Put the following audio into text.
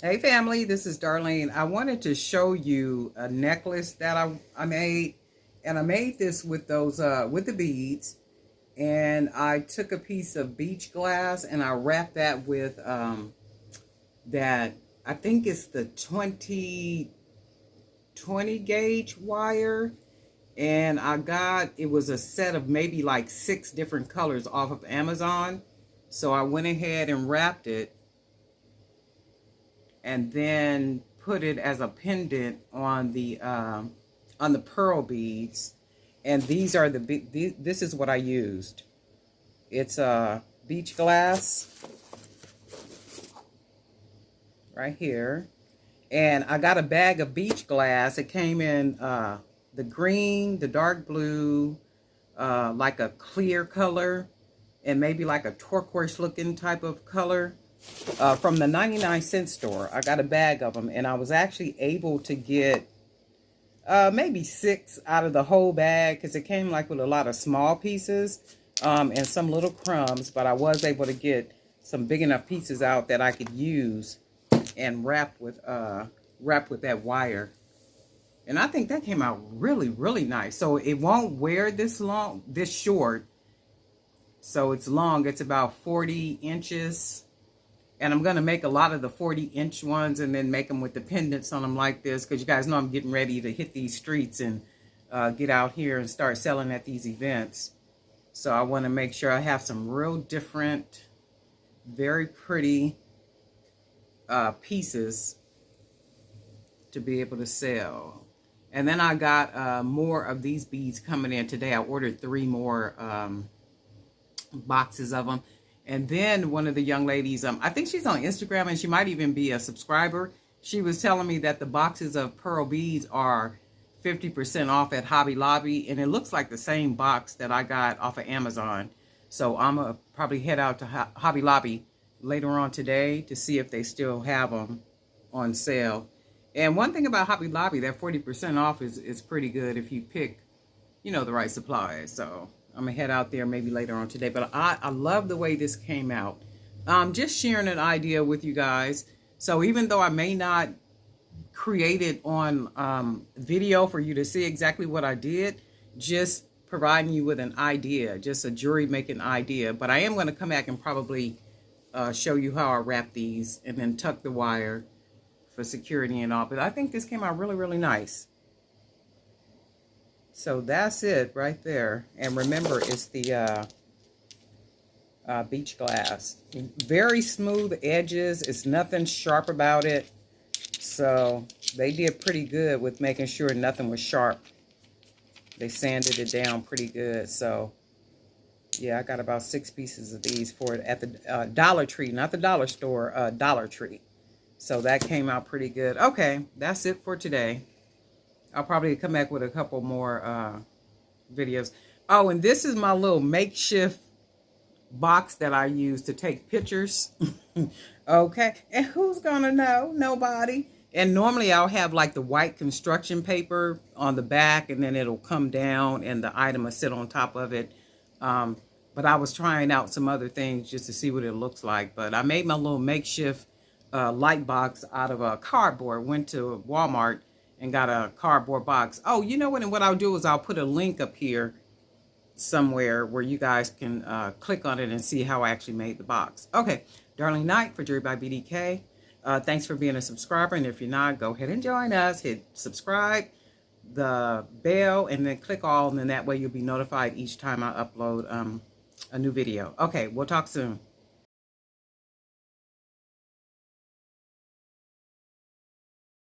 Hey family, this is Darlene. I wanted to show you a necklace that I made, and I made this with those with the beads, and I took a piece of beach glass and I wrapped that with that I think it's the 20 gauge wire, and I got it was a set of maybe like 6 different colors off of Amazon. So I went ahead and wrapped it and then put it as a pendant on the pearl beads. And these are this is what I used. It's a beach glass right here, and I got a bag of beach glass. It came in the green, the dark blue, like a clear color, and maybe like a turquoise looking type of color. From the 99-cent store. I got a bag of them, and I was actually able to get maybe 6 out of the whole bag, because it came like with a lot of small pieces and some little crumbs, but I was able to get some big enough pieces out that I could use and wrap with that wire. And I think that came out really, really nice. So it won't wear this short. So it's long. It's about 40 inches. And I'm going to make a lot of the 40-inch ones and then make them with the pendants on them like this, because you guys know I'm getting ready to hit these streets and get out here and start selling at these events. So I want to make sure I have some real different, very pretty pieces to be able to sell. And then I got more of these beads coming in today. I ordered 3 more boxes of them. And then one of the young ladies, I think she's on Instagram, and she might even be a subscriber. She was telling me that the boxes of pearl beads are 50% off at Hobby Lobby, and it looks like the same box that I got off of Amazon. So I'm going to probably head out to Hobby Lobby later on today to see if they still have them on sale. And one thing about Hobby Lobby, that 40% off is pretty good if you pick, the right supplies. So I'm going to head out there maybe later on today. But I love the way this came out. Just sharing an idea with you guys. So even though I may not create it on video for you to see exactly what I did, just providing you with an idea, just a jewelry making idea. But I am going to come back and probably show you how I wrap these and then tuck the wire for security and all. But I think this came out really, really nice. So that's it right there. And remember, it's the beach glass. Very smooth edges. It's nothing sharp about it. So they did pretty good with making sure nothing was sharp. They sanded it down pretty good. So yeah, I got about 6 pieces of these for it at the Dollar Tree, not the dollar store, Dollar Tree. So that came out pretty good. Okay, that's it for today. I'll probably come back with a couple more videos. Oh, and this is my little makeshift box that I use to take pictures. Okay, and who's gonna know? Nobody. And normally I'll have like the white construction paper on the back, and then it'll come down and the item will sit on top of it. But I was trying out some other things just to see what it looks like. But I made my little makeshift light box out of a cardboard. Went to Walmart and got a cardboard box. Oh, you know what? And what I'll do is I'll put a link up here somewhere where you guys can click on it and see how I actually made the box. Okay, Darlene Knight for Jewelry by BDK. Thanks for being a subscriber. And if you're not, go ahead and join us. Hit subscribe, the bell, and then click all. And then that way you'll be notified each time I upload a new video. Okay, we'll talk soon.